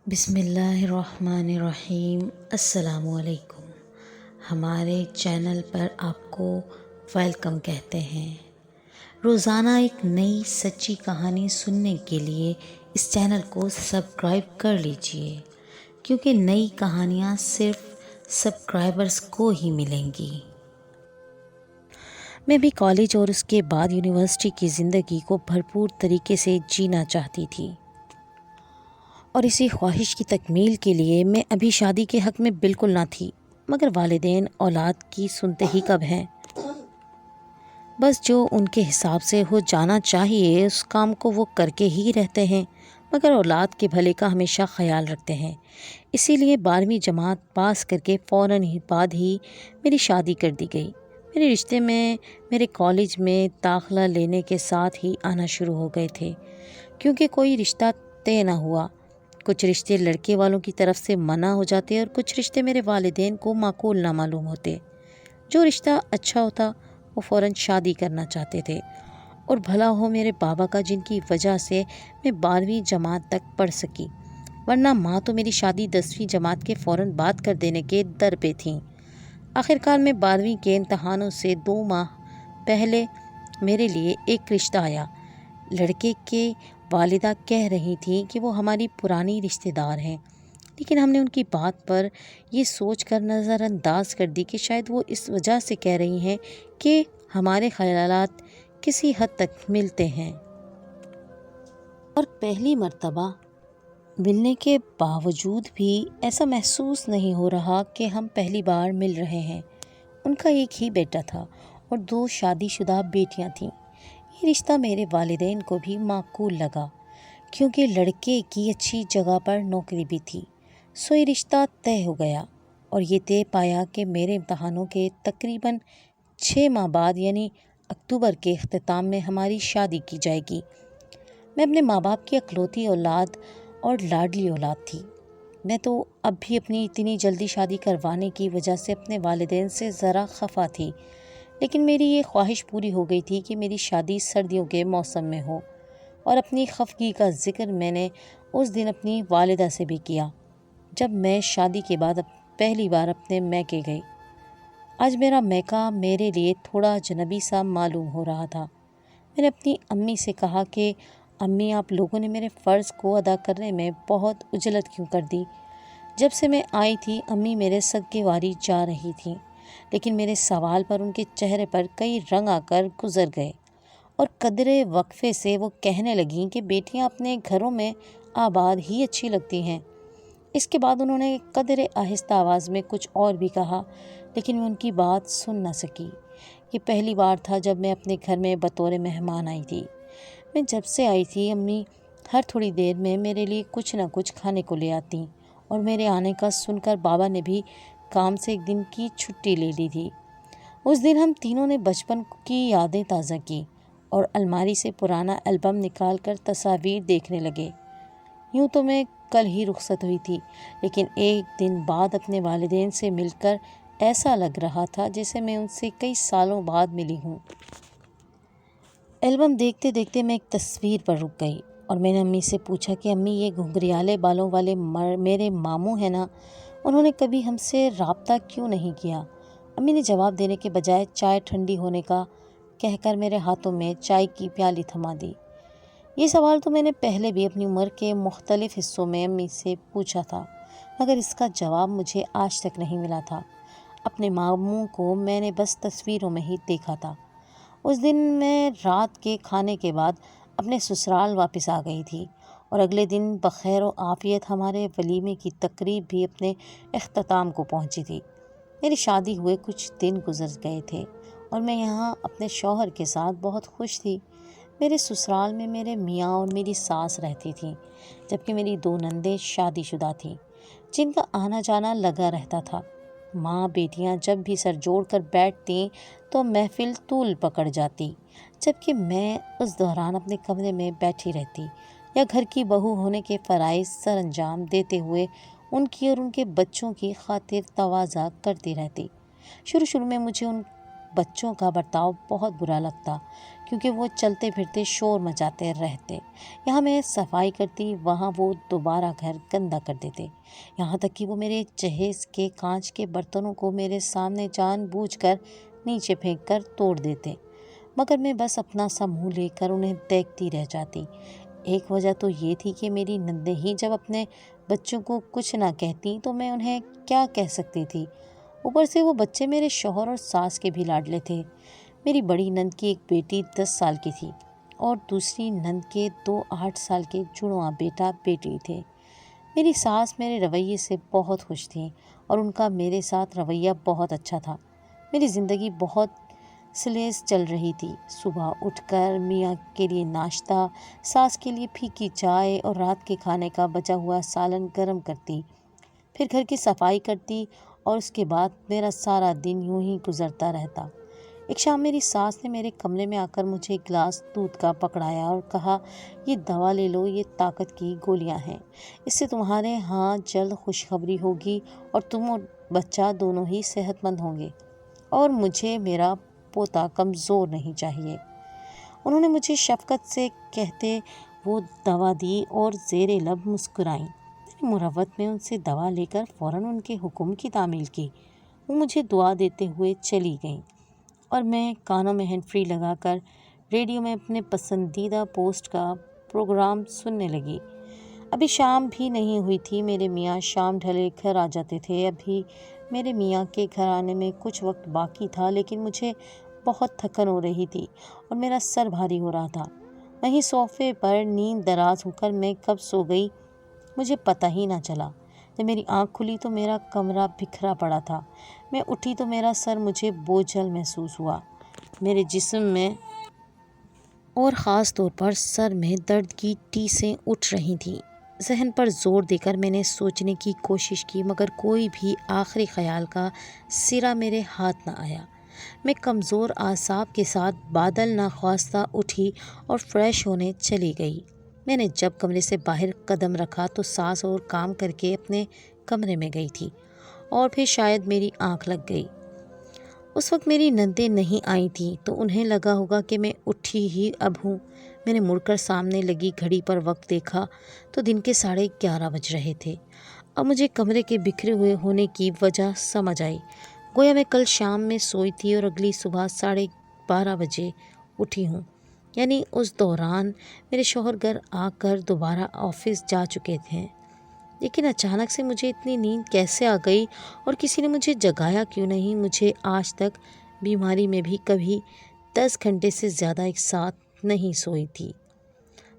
بسم اللہ الرحمن الرحیم۔ السلام علیکم۔ ہمارے چینل پر آپ کو ویلکم کہتے ہیں۔ روزانہ ایک نئی سچی کہانی سننے کے لیے اس چینل کو سبسکرائب کر لیجئے، کیونکہ نئی کہانیاں صرف سبسکرائبرز کو ہی ملیں گی۔ میں بھی کالج اور اس کے بعد یونیورسٹی کی زندگی کو بھرپور طریقے سے جینا چاہتی تھی، اور اسی خواہش کی تکمیل کے لیے میں ابھی شادی کے حق میں بالکل نہ تھی، مگر والدین اولاد کی سنتے ہی کب ہیں۔ بس جو ان کے حساب سے ہو جانا چاہیے اس کام کو وہ کر کے ہی رہتے ہیں، مگر اولاد کے بھلے کا ہمیشہ خیال رکھتے ہیں۔ اسی لیے 12ویں جماعت پاس کر کے فوراً بعد ہی میری شادی کر دی گئی۔ میرے رشتے میں میرے کالج میں داخلہ لینے کے ساتھ ہی آنا شروع ہو گئے تھے، کیونکہ کوئی رشتہ طے نہ ہوا۔ کچھ رشتے لڑکے والوں کی طرف سے منع ہو جاتے اور کچھ رشتے میرے والدین کو معقول نہ معلوم ہوتے۔ جو رشتہ اچھا ہوتا وہ فوراً شادی کرنا چاہتے تھے، اور بھلا ہو میرے بابا کا، جن کی وجہ سے میں 12ویں جماعت تک پڑھ سکی، ورنہ ماں تو میری شادی 10ویں جماعت کے فوراً بعد کر دینے کے در پہ تھیں۔ آخرکار میں 12ویں کے امتحانوں سے 2 ماہ پہلے میرے لیے ایک رشتہ آیا۔ لڑکے کے والدہ کہہ رہی تھیں کہ وہ ہماری پرانی رشتہ دار ہیں، لیکن ہم نے ان کی بات پر یہ سوچ کر نظر انداز کر دی کہ شاید وہ اس وجہ سے کہہ رہی ہیں کہ ہمارے خیالات کسی حد تک ملتے ہیں، اور پہلی مرتبہ ملنے کے باوجود بھی ایسا محسوس نہیں ہو رہا کہ ہم پہلی بار مل رہے ہیں۔ ان کا ایک ہی بیٹا تھا اور 2 شادی شدہ بیٹیاں تھیں۔ یہ رشتہ میرے والدین کو بھی معقول لگا، کیونکہ لڑکے کی اچھی جگہ پر نوکری بھی تھی، سو یہ رشتہ طے ہو گیا، اور یہ طے پایا کہ میرے امتحانوں کے تقریباً 6 ماہ بعد یعنی اکتوبر کے اختتام میں ہماری شادی کی جائے گی۔ میں اپنے ماں باپ کی اکلوتی اولاد اور لاڈلی اولاد تھی۔ میں تو اب بھی اپنی اتنی جلدی شادی کروانے کی وجہ سے اپنے والدین سے ذرا خفا تھی، لیکن میری یہ خواہش پوری ہو گئی تھی کہ میری شادی سردیوں کے موسم میں ہو، اور اپنی خفگی کا ذکر میں نے اس دن اپنی والدہ سے بھی کیا، جب میں شادی کے بعد پہلی بار اپنے میکے گئی۔ آج میرا میکہ میرے لیے تھوڑا جنبی سا معلوم ہو رہا تھا۔ میں نے اپنی امی سے کہا کہ امی، آپ لوگوں نے میرے فرض کو ادا کرنے میں بہت عجلت کیوں کر دی؟ جب سے میں آئی تھی امی میرے صدقے واری جا رہی تھیں، لیکن میرے سوال پر ان کے چہرے پر کئی رنگ آ کر گزر گئے، اور قدرے وقفے سے وہ کہنے لگیں کہ بیٹیاں اپنے گھروں میں آباد ہی اچھی لگتی ہیں۔ اس کے بعد انہوں نے قدرے آہستہ آواز میں کچھ اور بھی کہا، لیکن میں ان کی بات سن نہ سکی۔ یہ پہلی بار تھا جب میں اپنے گھر میں بطور مہمان آئی تھی۔ میں جب سے آئی تھی امی ہر تھوڑی دیر میں میرے لیے کچھ نہ کچھ کھانے کو لے آتی، اور میرے آنے کا سن کر بابا نے بھی کام سے ایک دن کی چھٹی لے لی تھی۔ اس دن ہم تینوں نے بچپن کی یادیں تازہ کی اور الماری سے پرانا البم نکال کر تصاویر دیکھنے لگے۔ یوں تو میں کل ہی رخصت ہوئی تھی، لیکن ایک دن بعد اپنے والدین سے مل کر ایسا لگ رہا تھا جیسے میں ان سے کئی سالوں بعد ملی ہوں۔ البم دیکھتے دیکھتے میں ایک تصویر پر رک گئی، اور میں نے امی سے پوچھا کہ امی، یہ گھنگریالے بالوں والے میرے ماموں ہیں نا؟ انہوں نے کبھی ہم سے رابطہ کیوں نہیں کیا؟ امی نے جواب دینے کے بجائے چائے ٹھنڈی ہونے کا کہہ کر میرے ہاتھوں میں چائے کی پیالی تھما دی۔ یہ سوال تو میں نے پہلے بھی اپنی عمر کے مختلف حصوں میں امی سے پوچھا تھا، مگر اس کا جواب مجھے آج تک نہیں ملا تھا۔ اپنے ماموں کو میں نے بس تصویروں میں ہی دیکھا تھا۔ اس دن میں رات کے کھانے کے بعد اپنے سسرال واپس آ گئی تھی، اور اگلے دن بخیر و عافیت ہمارے ولیمے کی تقریب بھی اپنے اختتام کو پہنچی تھی۔ میری شادی ہوئے کچھ دن گزر گئے تھے، اور میں یہاں اپنے شوہر کے ساتھ بہت خوش تھی۔ میرے سسرال میں میرے میاں اور میری ساس رہتی تھیں، جبکہ میری 2 نندیں شادی شدہ تھیں، جن کا آنا جانا لگا رہتا تھا۔ ماں بیٹیاں جب بھی سر جوڑ کر بیٹھتیں تو محفل طول پکڑ جاتی، جبکہ میں اس دوران اپنے کمرے میں بیٹھی رہتی، یا گھر کی بہو ہونے کے فرائض سر انجام دیتے ہوئے ان کی اور ان کے بچوں کی خاطر تواضع کرتی رہتی۔ شروع میں مجھے ان بچوں کا برتاؤ بہت برا لگتا، کیونکہ وہ چلتے پھرتے شور مچاتے رہتے۔ یہاں میں صفائی کرتی، وہاں وہ دوبارہ گھر گندا کر دیتے، یہاں تک کہ وہ میرے جہیز کے کانچ کے برتنوں کو میرے سامنے جان بوجھ کر نیچے پھینک کر توڑ دیتے، مگر میں بس اپنا سا منہ لے کر انہیں دیکھتی رہ جاتی۔ ایک وجہ تو یہ تھی کہ میری نندیں ہی جب اپنے بچوں کو کچھ نہ کہتی تو میں انہیں کیا کہہ سکتی تھی؟ اوپر سے وہ بچے میرے شوہر اور ساس کے بھی لاڈلے تھے۔ میری بڑی نند کی ایک بیٹی 10 سال کی تھی اور دوسری نند کے 2 8 سال کے جڑواں بیٹا بیٹی تھے۔ میری ساس میرے رویے سے بہت خوش تھیں اور ان کا میرے ساتھ رویہ بہت اچھا تھا۔ میری زندگی بہت سلیس چل رہی تھی۔ صبح اٹھ کر میاں کے لیے ناشتہ، ساس کے لیے پھیکی چائے اور رات کے کھانے کا بچا ہوا سالن گرم کرتی، پھر گھر کی صفائی کرتی اور اس کے بعد میرا سارا دن یوں ہی گزرتا رہتا۔ ایک شام میری ساس نے میرے کمرے میں آ کر مجھے ایک گلاس دودھ کا پکڑایا اور کہا، یہ دوا لے لو، یہ طاقت کی گولیاں ہیں، اس سے تمہارے ہاں جلد خوشخبری ہوگی اور تم اور بچہ دونوں ہی صحت مند ہوں گے، اور مجھے میرا پوتا کمزور نہیں چاہیے۔ انہوں نے مجھے شفقت سے کہتے وہ دوا دی اور زیر لب مسکرائیں۔ مروت میں ان سے دوا لے کر فوراً ان کے حکم کی تعمیل کی۔ وہ مجھے دعا دیتے ہوئے چلی گئیں اور میں کانوں میں ہینڈ فری لگا کر ریڈیو میں اپنے پسندیدہ پوسٹ کا پروگرام سننے لگی۔ ابھی شام بھی نہیں ہوئی تھی، میرے میاں شام ڈھلے گھر آ جاتے تھے۔ ابھی میرے میاں کے گھر آنے میں کچھ وقت باقی تھا، لیکن مجھے بہت تھکن ہو رہی تھی اور میرا سر بھاری ہو رہا تھا۔ وہیں صوفے پر نیند دراز ہو کر میں کب سو گئی مجھے پتہ ہی نہ چلا۔ جب میری آنکھ کھلی تو میرا کمرہ بکھرا پڑا تھا۔ میں اٹھی تو میرا سر مجھے بوجھل محسوس ہوا۔ میرے جسم میں اور خاص طور پر سر میں درد کی ٹیسیں اٹھ رہی تھیں۔ ذہن پر زور دے کر میں نے سوچنے کی کوشش کی، مگر کوئی بھی آخری خیال کا سرا میرے ہاتھ نہ آیا۔ میں کمزور اعصاب کے ساتھ بادل ناخواستہ اٹھی اور فریش ہونے چلی گئی۔ میں نے جب کمرے سے باہر قدم رکھا تو ساس اور کام کر کے اپنے کمرے میں گئی تھی اور پھر شاید میری آنکھ لگ گئی۔ اس وقت میری نندیں نہیں آئی تھیں تو انہیں لگا ہوگا کہ میں اٹھی ہی اب ہوں۔ میں نے مڑ کر سامنے لگی گھڑی پر وقت دیکھا تو دن کے 11:30 بج رہے تھے۔ اب مجھے کمرے کے بکھرے ہوئے ہونے کی وجہ سمجھ آئی۔ گویا میں کل شام میں سوئی تھی اور اگلی صبح 12:30 بجے اٹھی ہوں، یعنی اس دوران میرے شوہر گھر آ کر دوبارہ آفس جا چکے تھے۔ لیکن اچانک سے مجھے اتنی نیند کیسے آ گئی اور کسی نے مجھے جگایا کیوں نہیں؟ مجھے آج تک بیماری میں بھی کبھی 10 گھنٹے سے زیادہ ایک ساتھ نہیں سوئی تھی۔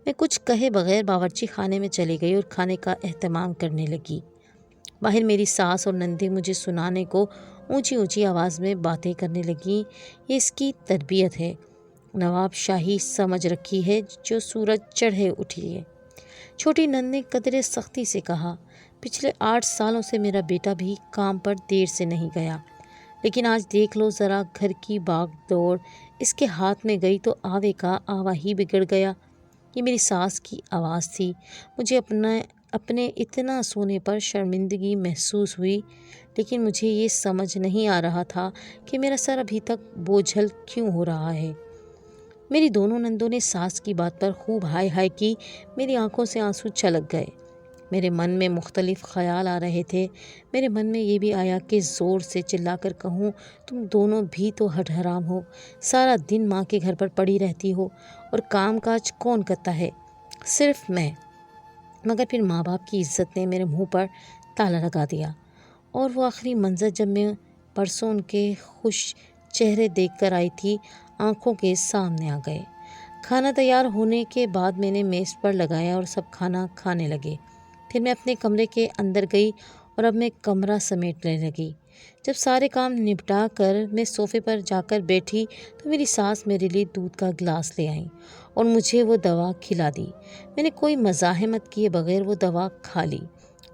میں کچھ کہے بغیر باورچی خانے میں چلی گئی اور کھانے کا اہتمام کرنے لگی۔ باہر میری ساس اور نندیں مجھے سنانے کو اونچی اونچی آواز میں باتیں کرنے لگیں۔ یہ اس کی تربیت ہے، نواب شاہی سمجھ رکھی ہے جو سورج چڑھے اٹھی ہے۔ چھوٹی نند نے قدرے سختی سے کہا، پچھلے 8 سالوں سے میرا بیٹا بھی کام پر دیر سے نہیں گیا، لیکن آج دیکھ لو ذرا، گھر کی باغ دوڑ اس کے ہاتھ میں گئی تو آوے کا آوا ہی بگڑ گیا۔ یہ میری ساس کی آواز تھی۔ مجھے اپنے اتنا سونے پر شرمندگی محسوس ہوئی، لیکن مجھے یہ سمجھ نہیں آ رہا تھا کہ میرا سر ابھی تک بوجھل کیوں ہو رہا ہے۔ میری دونوں نندوں نے ساس کی بات پر خوب ہائے ہائے کی۔ میری آنکھوں سے آنسو چھلک گئے۔ میرے من میں مختلف خیال آ رہے تھے۔ میرے من میں یہ بھی آیا کہ زور سے چلا کر کہوں، تم دونوں بھی تو ہٹ حرام ہو، سارا دن ماں کے گھر پر پڑی رہتی ہو اور کام کاج کون کرتا ہے؟ صرف میں۔ مگر پھر ماں باپ کی عزت نے میرے منہ پر تالا لگا دیا اور وہ آخری منظر جب میں پرسوں ان کے خوش چہرے دیکھ کر آئی تھی آنکھوں کے سامنے آ گئے۔ کھانا تیار ہونے کے بعد میں نے میز پر لگایا اور سب کھانا کھانے لگے۔ پھر میں اپنے کمرے کے اندر گئی اور اب میں کمرہ سمیٹنے لگی۔ جب سارے کام نپٹا کر میں صوفے پر جا کر بیٹھی تو میری ساس میرے لیے دودھ کا گلاس لے آئیں اور مجھے وہ دوا کھلا دی۔ میں نے کوئی مزاحمت کیے بغیر وہ دوا کھا لی۔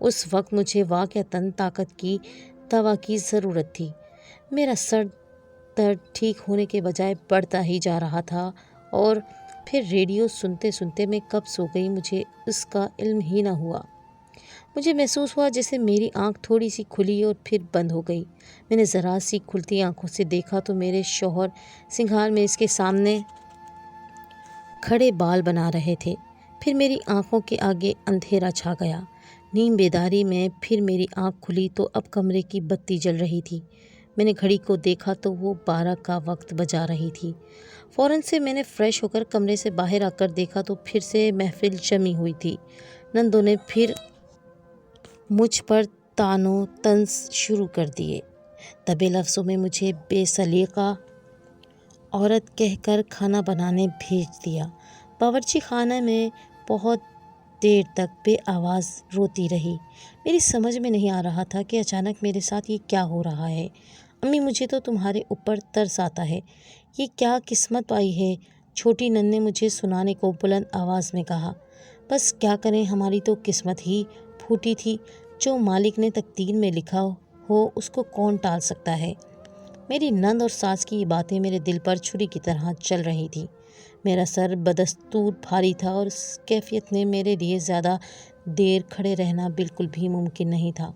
اس وقت مجھے واقعتاً طاقت کی دوا کی ضرورت تھی۔ میرا سر درد ٹھیک ہونے کے بجائے بڑھتا ہی جا رہا تھا اور پھر ریڈیو سنتے سنتے میں کب سو گئی مجھے اس کا علم ہی نہ ہوا۔ مجھے محسوس ہوا جیسے میری آنکھ تھوڑی سی کھلی اور پھر بند ہو گئی۔ میں نے ذرا سی کھلتی آنکھوں سے دیکھا تو میرے شوہر سنگھار میز کے سامنے کھڑے بال بنا رہے تھے۔ پھر میری آنکھوں کے آگے اندھیرا چھا گیا۔ نیم بیداری میں پھر میری آنکھ کھلی تو اب کمرے کی بتی جل رہی تھی۔ میں نے گھڑی کو دیکھا تو وہ 12 کا وقت بجا رہی تھی۔ فوراً سے میں نے فریش ہو کر کمرے سے باہر آ کر دیکھا تو پھر سے محفل جمی ہوئی تھی۔ نندوں نے پھر مجھ پر طعن و طنز شروع کر دیے۔ دبے لفظوں میں مجھے بے سلیقہ عورت کہہ کر کھانا بنانے بھیج دیا۔ باورچی خانے میں بہت دیر تک بے آواز روتی رہی۔ میری سمجھ میں نہیں آ رہا تھا کہ اچانک میرے ساتھ یہ کیا ہو رہا ہے۔ امی مجھے تو تمہارے اوپر ترس آتا ہے، یہ کیا قسمت پائی ہے، چھوٹی نند نے مجھے سنانے کو بلند آواز میں کہا۔ بس کیا کریں، ہماری تو قسمت ہی پھوٹی تھی، جو مالک نے تقدیر میں لکھا ہو اس کو کون ٹال سکتا ہے۔ میری نند اور ساس کی یہ باتیں میرے دل پر چھری کی طرح چل رہی تھی۔ میرا سر بدستور بھاری تھا اور اس کیفیت میں میرے لیے زیادہ دیر کھڑے رہنا بالکل بھی ممکن نہیں تھا۔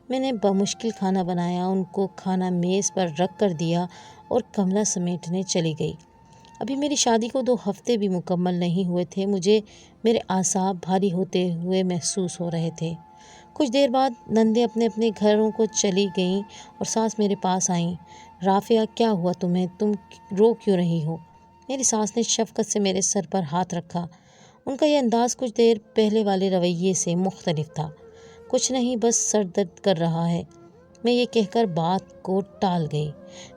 میں نے بمشکل کھانا بنایا، ان کو کھانا میز پر رکھ کر دیا اور کمرہ سمیٹنے چلی گئی۔ ابھی میری شادی کو 2 ہفتے بھی مکمل نہیں ہوئے تھے، مجھے میرے اعصاب بھاری ہوتے ہوئے محسوس ہو رہے تھے۔ کچھ دیر بعد نندیں اپنے اپنے گھروں کو چلی گئیں اور ساس میرے پاس آئیں۔ رافعہ، کیا ہوا تمہیں؟ تم رو کیوں رہی ہو؟ میری ساس نے شفقت سے میرے سر پر ہاتھ رکھا۔ ان کا یہ انداز کچھ دیر پہلے والے رویے سے مختلف تھا۔ کچھ نہیں، بس سر درد کر رہا ہے، میں یہ کہہ کر بات کو ٹال گئی۔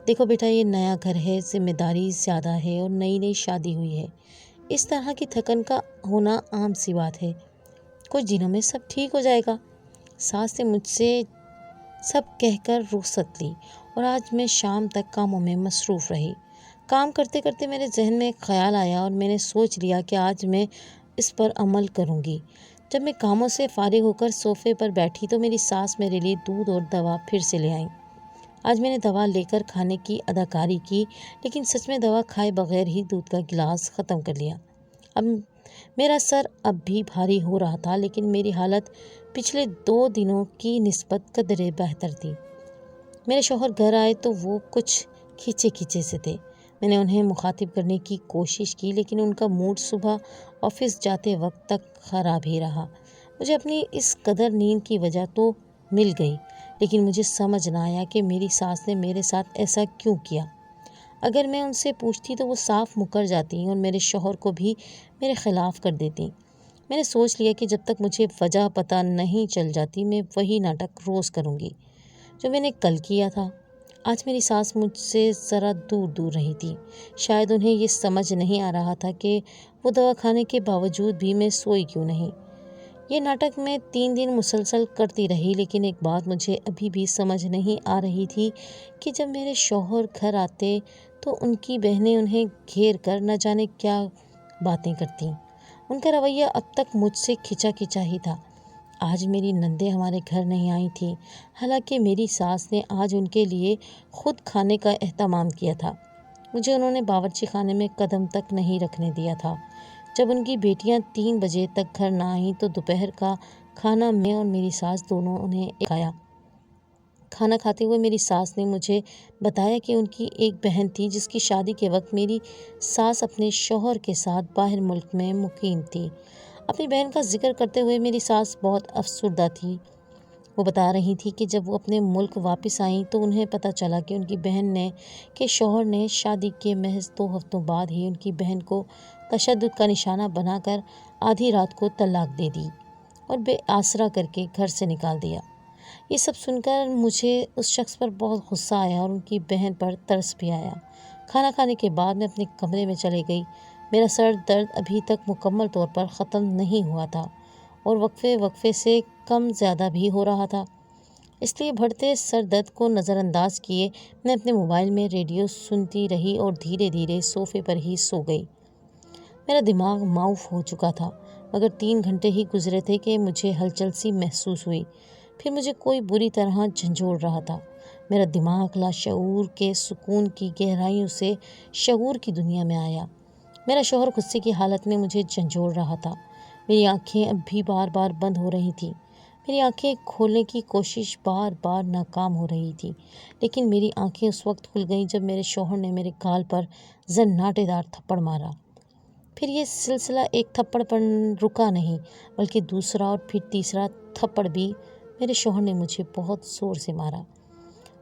دیکھو بیٹا، یہ نیا گھر ہے، ذمہ داری زیادہ ہے اور نئی نئی شادی ہوئی ہے، اس طرح کی تھکن کا ہونا عام سی بات ہے، کچھ دنوں میں سب ٹھیک ہو جائے گا۔ ساس نے مجھ سے سب کہہ کر رخصت لی اور آج میں شام تک کاموں میں مصروف رہی۔ کام کرتے کرتے میرے ذہن میں ایک خیال آیا اور میں نے سوچ لیا کہ آج میں اس پر عمل کروں گی۔ جب میں کاموں سے فارغ ہو کر صوفے پر بیٹھی تو میری ساس میرے لیے دودھ اور دوا پھر سے لے آئیں۔ آج میں نے دوا لے کر کھانے کی اداکاری کی، لیکن سچ میں دوا کھائے بغیر ہی دودھ کا گلاس ختم کر لیا۔ اب میرا سر اب بھی بھاری ہو رہا تھا، لیکن میری حالت پچھلے 2 دنوں کی نسبت قدرے بہتر تھی۔ میرے شوہر گھر آئے تو وہ کچھ کھینچے کھینچے سے تھے۔ میں نے انہیں مخاطب کرنے کی کوشش کی، لیکن ان کا موڈ صبح آفس جاتے وقت تک خراب ہی رہا۔ مجھے اپنی اس قدر نیند کی وجہ تو مل گئی، لیکن مجھے سمجھ نہ آیا کہ میری ساس نے میرے ساتھ ایسا کیوں کیا۔ اگر میں ان سے پوچھتی تو وہ صاف مکر جاتی اور میرے شوہر کو بھی میرے خلاف کر دیتی۔ میں نے سوچ لیا کہ جب تک مجھے وجہ پتہ نہیں چل جاتی میں وہی ناٹک روز کروں گی جو میں نے کل کیا تھا۔ آج میری ساس مجھ سے ذرا دور دور رہی تھی۔ شاید انہیں یہ سمجھ نہیں آ رہا تھا کہ وہ دوا کھانے کے باوجود بھی میں سوئی کیوں نہیں۔ یہ ناٹک میں 3 دن مسلسل کرتی رہی، لیکن ایک بات مجھے ابھی بھی سمجھ نہیں آ رہی تھی کہ جب میرے شوہر گھر آتے تو ان کی بہنیں انہیں گھیر کر نہ جانے کیا باتیں کرتیں۔ ان کا رویہ اب تک مجھ سے کھچا کھچا ہی تھا۔ آج میری نندیں ہمارے گھر نہیں آئی تھیں، حالانکہ میری ساس نے آج ان کے لیے خود کھانے کا اہتمام کیا تھا۔ مجھے انہوں نے باورچی خانے میں قدم تک نہیں رکھنے دیا تھا۔ جب ان کی بیٹیاں 3 بجے تک گھر نہ آئیں تو دوپہر کا کھانا میں اور میری ساس دونوں نے کھایا۔ کھانا کھاتے ہوئے میری ساس نے مجھے بتایا کہ ان کی ایک بہن تھی جس کی شادی کے وقت میری ساس اپنے شوہر کے ساتھ باہر ملک میں مقیم تھی۔ اپنی بہن کا ذکر کرتے ہوئے میری ساس بہت افسردہ تھی۔ وہ بتا رہی تھی کہ جب وہ اپنے ملک واپس آئیں تو انہیں پتہ چلا کہ ان کی بہن کے شوہر نے شادی کے محض 2 ہفتوں بعد ہی ان کی بہن کو تشدد کا نشانہ بنا کر آدھی رات کو طلاق دے دی اور بے آسرا کر کے گھر سے نکال دیا۔ یہ سب سن کر مجھے اس شخص پر بہت غصہ آیا اور ان کی بہن پر ترس بھی آیا۔ کھانا کھانے کے بعد میں اپنے کمرے میں چلی گئی۔ میرا سر درد ابھی تک مکمل طور پر ختم نہیں ہوا تھا اور وقفے وقفے سے کم زیادہ بھی ہو رہا تھا، اس لیے بڑھتے سر درد کو نظر انداز کیے میں اپنے موبائل میں ریڈیو سنتی رہی اور دھیرے دھیرے صوفے پر ہی سو گئی۔ میرا دماغ معاف ہو چکا تھا، مگر 3 گھنٹے ہی گزرے تھے کہ مجھے ہلچل سی محسوس ہوئی۔ پھر مجھے کوئی بری طرح جھنجھوڑ رہا تھا۔ میرا دماغ لاشعور کے سکون کی گہرائیوں سے شعور کی دنیا میں آیا۔ میرا شوہر غصے کی حالت میں مجھے جھنجھوڑ رہا تھا۔ میری آنکھیں اب بھی بار بار بند ہو رہی تھیں۔ میری آنکھیں کھولنے کی کوشش بار بار ناکام ہو رہی تھی، لیکن میری آنکھیں اس وقت کھل گئیں جب میرے شوہر نے میرے گال پر زناٹے دار تھپڑ مارا۔ پھر یہ سلسلہ ایک تھپڑ پر رکا نہیں، بلکہ دوسرا اور پھر تیسرا تھپڑ بھی میرے شوہر نے مجھے بہت زور سے مارا۔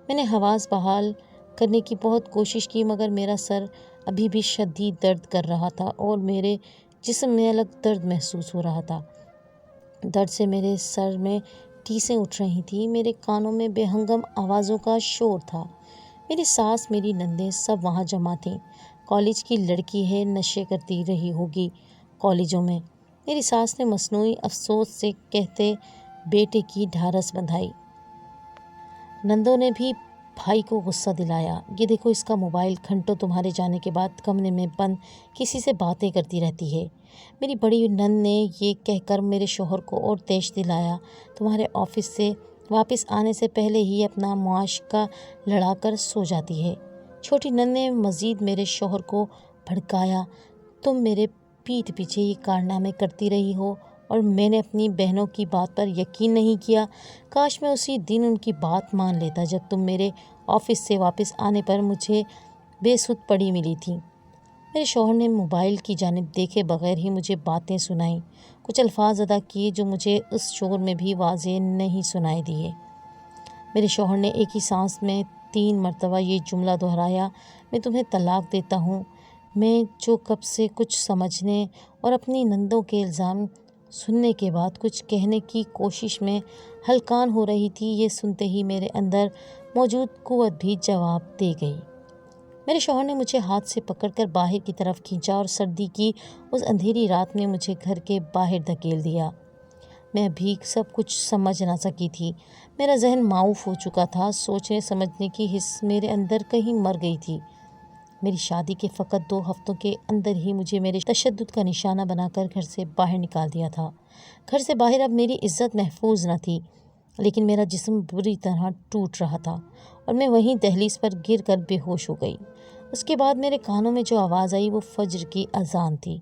میں نے حواس بحال کرنے کی بہت کوشش کی، مگر میرا سر ابھی بھی شدید درد کر رہا تھا اور میرے جسم میں الگ درد محسوس ہو رہا تھا۔ درد سے میرے سر میں ٹیسیں اٹھ رہی تھیں، میرے کانوں میں بے ہنگم آوازوں کا شور تھا۔ میری ساس، میری نندیں سب وہاں جمع تھیں۔ کالج کی لڑکی ہے، نشے کرتی رہی ہوگی کالجوں میں، میری ساس نے مصنوعی افسوس سے کہتے بیٹے کی ڈھارس بندھائی۔ نندوں نے بھی بھائی کو غصہ دلایا، یہ دیکھو اس کا موبائل، گھنٹوں تمہارے جانے کے بعد کمرے میں بند کسی سے باتیں کرتی رہتی ہے۔ میری بڑی نند نے یہ کہہ کر میرے شوہر کو اور تیش دلایا، تمہارے آفس سے واپس آنے سے پہلے ہی اپنا معاشقہ لڑا کر سو جاتی ہے۔ چھوٹی نند نے مزید میرے شوہر کو بھڑکایا، تم میرے پیٹھ پیچھے یہ کارنامے کرتی رہی ہو اور میں نے اپنی بہنوں کی بات پر یقین نہیں کیا۔ کاش میں اسی دن ان کی بات مان لیتا جب تم میرے آفس سے واپس آنے پر مجھے بے سود پڑی ملی تھی۔ میرے شوہر نے موبائل کی جانب دیکھے بغیر ہی مجھے باتیں سنائیں، کچھ الفاظ ادا کیے جو مجھے اس شور میں بھی واضح نہیں سنائی دیے۔ میرے شوہر نے ایک ہی سانس میں 3 مرتبہ یہ جملہ دہرایا، میں تمہیں طلاق دیتا ہوں۔ میں جو کب سے کچھ سمجھنے اور اپنی نندوں کے الزام سننے کے بعد کچھ کہنے کی کوشش میں ہلکان ہو رہی تھی، یہ سنتے ہی میرے اندر موجود قوت بھی جواب دے گئی۔ میرے شوہر نے مجھے ہاتھ سے پکڑ کر باہر کی طرف کھینچا اور سردی کی اس اندھیری رات میں مجھے گھر کے باہر دھکیل دیا۔ میں ابھی سب کچھ سمجھ نہ سکی تھی، میرا ذہن معاف ہو چکا تھا، سوچنے سمجھنے کی حس میرے اندر کہیں مر گئی تھی۔ میری شادی کے فقط 2 ہفتوں کے اندر ہی مجھے میرے تشدد کا نشانہ بنا کر گھر سے باہر نکال دیا تھا۔ گھر سے باہر اب میری عزت محفوظ نہ تھی، لیکن میرا جسم بری طرح ٹوٹ رہا تھا اور میں وہیں دہلیز پر گر کر بے ہوش ہو گئی۔ اس کے بعد میرے کانوں میں جو آواز آئی وہ فجر کی اذان تھی۔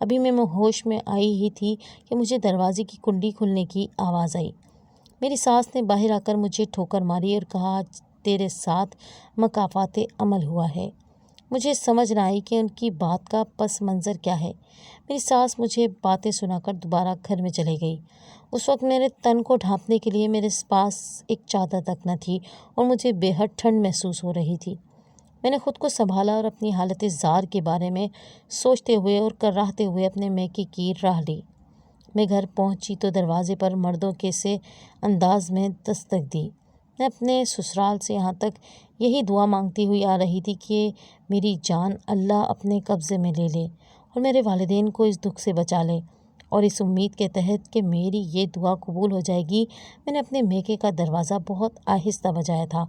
ابھی میں ہوش میں آئی ہی تھی کہ مجھے دروازے کی کنڈی کھلنے کی آواز آئی۔ میری ساس نے باہر آ کر مجھے ٹھوکر ماری اور کہا، آج تیرے ساتھ مکافات عمل ہوا ہے۔ مجھے سمجھ نہ آئی کہ ان کی بات کا پس منظر کیا ہے۔ میری ساس مجھے باتیں سنا کر دوبارہ گھر میں چلے گئی۔ اس وقت میرے تن کو ڈھانپنے کے لیے میرے پاس ایک چادر تک نہ تھی اور مجھے بے حد ٹھنڈ محسوس ہو رہی تھی۔ میں نے خود کو سنبھالا اور اپنی حالت زار کے بارے میں سوچتے ہوئے اور کراہتے ہوئے اپنے میکے کی راہ لی۔ میں گھر پہنچی تو دروازے پر مردوں کے سے انداز میں دستک دی۔ میں اپنے سسرال سے یہاں تک یہی دعا مانگتی ہوئی آ رہی تھی کہ میری جان اللہ اپنے قبضے میں لے لے اور میرے والدین کو اس دکھ سے بچا لے، اور اس امید کے تحت کہ میری یہ دعا قبول ہو جائے گی میں نے اپنے میکے کا دروازہ بہت آہستہ بجایا تھا،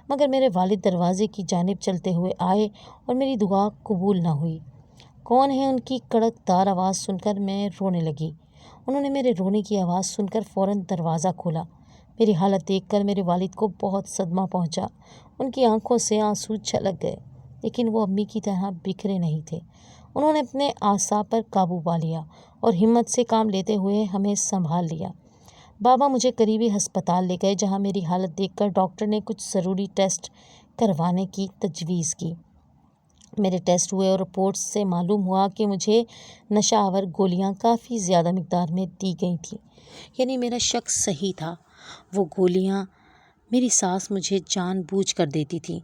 مگر میرے والد دروازے کی جانب چلتے ہوئے آئے اور میری دعا قبول نہ ہوئی۔ کون ہے؟ ان کی کڑک دار آواز سن کر میں رونے لگی۔ انہوں نے میرے رونے کی آواز سن کر فوراً دروازہ کھولا۔ میری حالت دیکھ کر میرے والد کو بہت صدمہ پہنچا، ان کی آنکھوں سے آنسو چھلک گئے، لیکن وہ امی کی طرح بکھرے نہیں تھے۔ انہوں نے اپنے اعصاب پر قابو پا لیا اور ہمت سے کام لیتے ہوئے ہمیں سنبھال لیا۔ بابا مجھے قریبی ہسپتال لے گئے، جہاں میری حالت دیکھ کر ڈاکٹر نے کچھ ضروری ٹیسٹ کروانے کی تجویز کی۔ میرے ٹیسٹ ہوئے اور رپورٹس سے معلوم ہوا کہ مجھے نشہ آور گولیاں کافی زیادہ مقدار میں دی گئی تھیں، یعنی میرا شک صحیح تھا، وہ گولیاں میری ساس مجھے جان بوجھ کر دیتی تھی،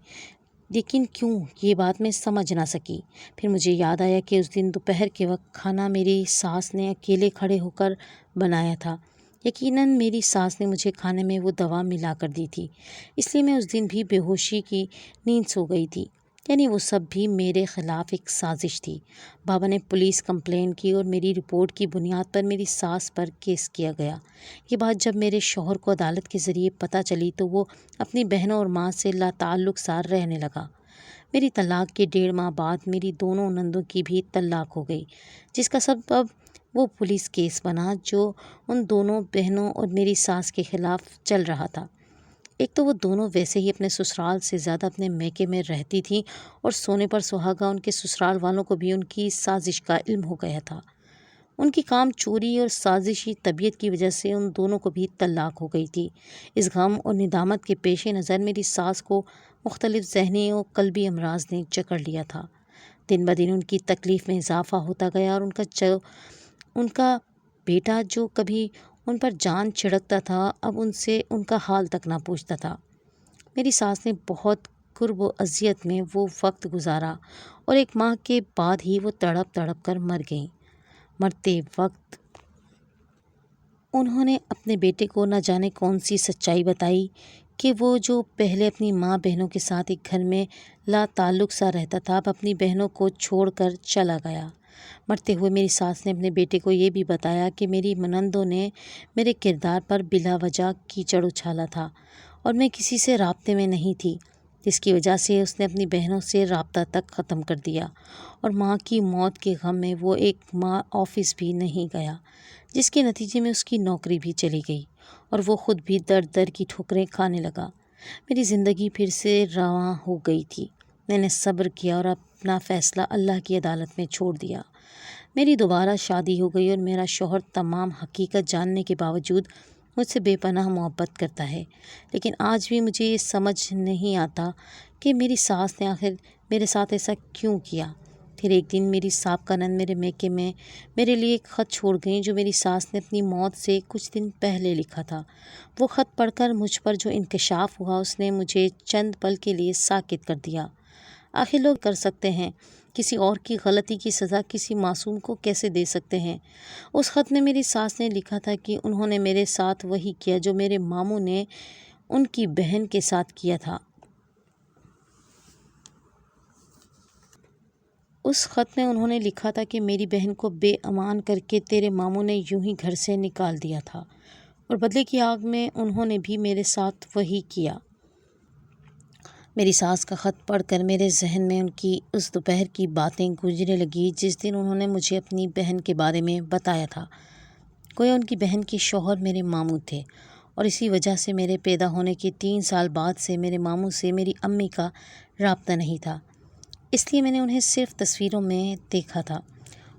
لیکن کیوں، یہ بات میں سمجھ نہ سکی۔ پھر مجھے یاد آیا کہ اس دن دوپہر کے وقت کھانا میری ساس نے اکیلے کھڑے ہو کر بنایا تھا۔ یقیناً میری ساس نے مجھے کھانے میں وہ دوا ملا کر دی تھی، اس لیے میں اس دن بھی بے ہوشی کی نیند سو گئی تھی، یعنی وہ سب بھی میرے خلاف ایک سازش تھی۔ بابا نے پولیس کمپلین کی اور میری رپورٹ کی بنیاد پر میری ساس پر کیس کیا گیا۔ یہ بات جب میرے شوہر کو عدالت کے ذریعے پتہ چلی تو وہ اپنی بہنوں اور ماں سے لا تعلق سار رہنے لگا۔ میری طلاق کے 1.5 ماہ بعد میری دونوں نندوں کی بھی طلاق ہو گئی، جس کا سبب وہ پولیس کیس بنا جو ان دونوں بہنوں اور میری ساس کے خلاف چل رہا تھا۔ ایک تو وہ دونوں ویسے ہی اپنے سسرال سے زیادہ اپنے میکے میں رہتی تھیں اور سونے پر سہاگا ان کے سسرال والوں کو بھی ان کی سازش کا علم ہو گیا تھا۔ ان کی کام چوری اور سازشی طبیعت کی وجہ سے ان دونوں کو بھی طلاق ہو گئی تھی۔ اس غم اور ندامت کے پیش نظر میری ساس کو مختلف ذہنی اور قلبی امراض نے جکڑ لیا تھا۔ دن بدن ان کی تکلیف میں اضافہ ہوتا گیا اور ان کا بیٹا جو کبھی ان پر جان چھڑکتا تھا اب ان سے ان کا حال تک نہ پوچھتا تھا۔ میری ساس نے بہت کرب و اذیت میں وہ وقت گزارا اور 1 ماہ کے بعد ہی وہ تڑپ تڑپ کر مر گئیں۔ مرتے وقت انہوں نے اپنے بیٹے کو نہ جانے کون سی سچائی بتائی کہ وہ جو پہلے اپنی ماں بہنوں کے ساتھ ایک گھر میں لا تعلق سا رہتا تھا اب اپنی بہنوں کو چھوڑ کر چلا گیا۔ مرتے ہوئے میری ساس نے اپنے بیٹے کو یہ بھی بتایا کہ میری نندوں نے میرے کردار پر بلا وجہ کیچڑ اچھالا تھا اور میں کسی سے رابطے میں نہیں تھی، جس کی وجہ سے اس نے اپنی بہنوں سے رابطہ تک ختم کر دیا اور ماں کی موت کے غم میں وہ 1 ماہ آفس بھی نہیں گیا، جس کے نتیجے میں اس کی نوکری بھی چلی گئی اور وہ خود بھی در در کی ٹھوکریں کھانے لگا۔ میری زندگی پھر سے رواں ہو گئی تھی۔ میں نے صبر کیا اور اپنا فیصلہ اللہ کی عدالت میں چھوڑ دیا۔ میری دوبارہ شادی ہو گئی اور میرا شوہر تمام حقیقت جاننے کے باوجود مجھ سے بے پناہ محبت کرتا ہے، لیکن آج بھی مجھے یہ سمجھ نہیں آتا کہ میری ساس نے آخر میرے ساتھ ایسا کیوں کیا۔ پھر ایک دن میری سابقہ نند میرے میکے میں میرے لیے ایک خط چھوڑ گئیں جو میری ساس نے اپنی موت سے کچھ دن پہلے لکھا تھا۔ وہ خط پڑھ کر مجھ پر جو انکشاف ہوا اس نے مجھے چند پل کے لیے ساکت کر دیا۔ آخر لوگ کر سکتے ہیں، کسی اور کی غلطی کی سزا کسی معصوم کو کیسے دے سکتے ہیں؟ اس خط میں میری ساس نے لکھا تھا کہ انہوں نے میرے ساتھ وہی کیا جو میرے ماموں نے ان کی بہن کے ساتھ کیا تھا۔ اس خط میں انہوں نے لکھا تھا کہ میری بہن کو بے امان کر کے تیرے ماموں نے یوں ہی گھر سے نکال دیا تھا اور بدلے کی آگ میں انہوں نے بھی میرے ساتھ وہی کیا۔ میری ساس کا خط پڑھ کر میرے ذہن میں ان کی اس دوپہر کی باتیں گزرنے لگی جس دن انہوں نے مجھے اپنی بہن کے بارے میں بتایا تھا۔ گویا ان کی بہن کے شوہر میرے ماموں تھے اور اسی وجہ سے میرے پیدا ہونے کے 3 سال بعد سے میرے ماموں سے میری امی کا رابطہ نہیں تھا، اس لیے میں نے انہیں صرف تصویروں میں دیکھا تھا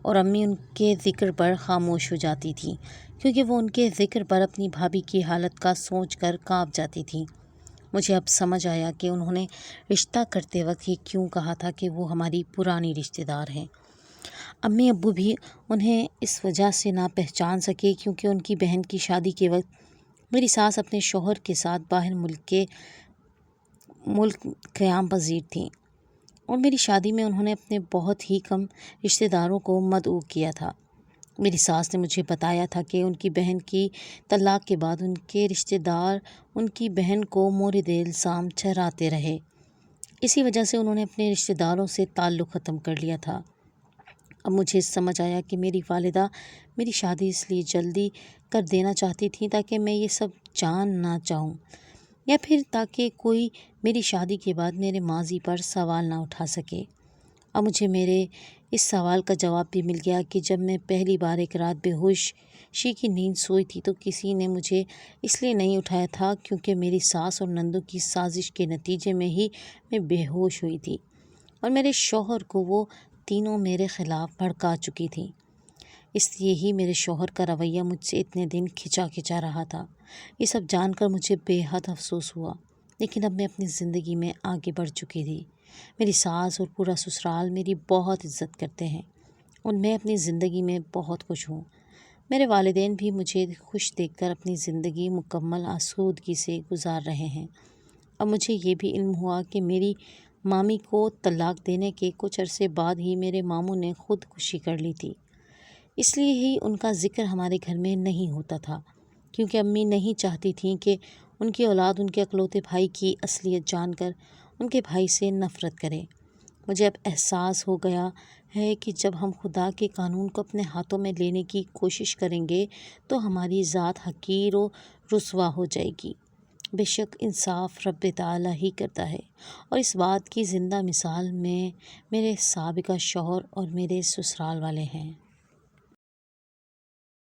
اور امی ان کے ذکر پر خاموش ہو جاتی تھیں کیونکہ وہ ان کے ذکر پر اپنی بھابھی کی حالت کا سوچ کر کانپ جاتی تھیں۔ مجھے اب سمجھ آیا کہ انہوں نے رشتہ کرتے وقت یہ کیوں کہا تھا کہ وہ ہماری پرانی رشتہ دار ہیں۔ امی ابو بھی انہیں اس وجہ سے نہ پہچان سکے کیونکہ ان کی بہن کی شادی کے وقت میری ساس اپنے شوہر کے ساتھ باہر ملک قیام پذیر تھیں اور میری شادی میں انہوں نے اپنے بہت ہی کم رشتہ داروں کو مدعو کیا تھا۔ میری ساس نے مجھے بتایا تھا کہ ان کی بہن کی طلاق کے بعد ان کے رشتہ دار ان کی بہن کو مورد الزام ٹھہراتے رہے، اسی وجہ سے انہوں نے اپنے رشتہ داروں سے تعلق ختم کر لیا تھا۔ اب مجھے سمجھ آیا کہ میری والدہ میری شادی اس لیے جلدی کر دینا چاہتی تھیں تاکہ میں یہ سب جان نہ چاہوں یا پھر تاکہ کوئی میری شادی کے بعد میرے ماضی پر سوال نہ اٹھا سکے۔ اب مجھے میرے اس سوال کا جواب بھی مل گیا کہ جب میں پہلی بار ایک رات بے ہوشی کی نیند سوئی تھی تو کسی نے مجھے اس لیے نہیں اٹھایا تھا کیونکہ میری ساس اور نندوں کی سازش کے نتیجے میں ہی میں بے ہوش ہوئی تھی اور میرے شوہر کو وہ تینوں میرے خلاف بھڑکا چکی تھیں۔ اس لیے ہی میرے شوہر کا رویہ مجھ سے اتنے دن کھچا رہا تھا۔ یہ سب جان کر مجھے بے حد افسوس ہوا، لیکن اب میں اپنی زندگی میں آگے بڑھ چکی تھی۔ میری ساس اور پورا سسرال میری بہت عزت کرتے ہیں اور میں اپنی زندگی میں بہت خوش ہوں۔ میرے والدین بھی مجھے خوش دیکھ کر اپنی زندگی مکمل آسودگی سے گزار رہے ہیں۔ اب مجھے یہ بھی علم ہوا کہ میری مامی کو طلاق دینے کے کچھ عرصے بعد ہی میرے ماموں نے خودکشی کر لی تھی، اس لیے ہی ان کا ذکر ہمارے گھر میں نہیں ہوتا تھا کیونکہ امی نہیں چاہتی تھیں کہ ان کی اولاد ان کے اکلوتے بھائی کی اصلیت جان کر ان کے بھائی سے نفرت کرے۔ مجھے اب احساس ہو گیا ہے کہ جب ہم خدا کے قانون کو اپنے ہاتھوں میں لینے کی کوشش کریں گے تو ہماری ذات حقیر و رسوا ہو جائے گی۔ بے شک انصاف رب تعالیٰ ہی کرتا ہے اور اس بات کی زندہ مثال میں میرے سابقہ شوہر اور میرے سسرال والے ہیں۔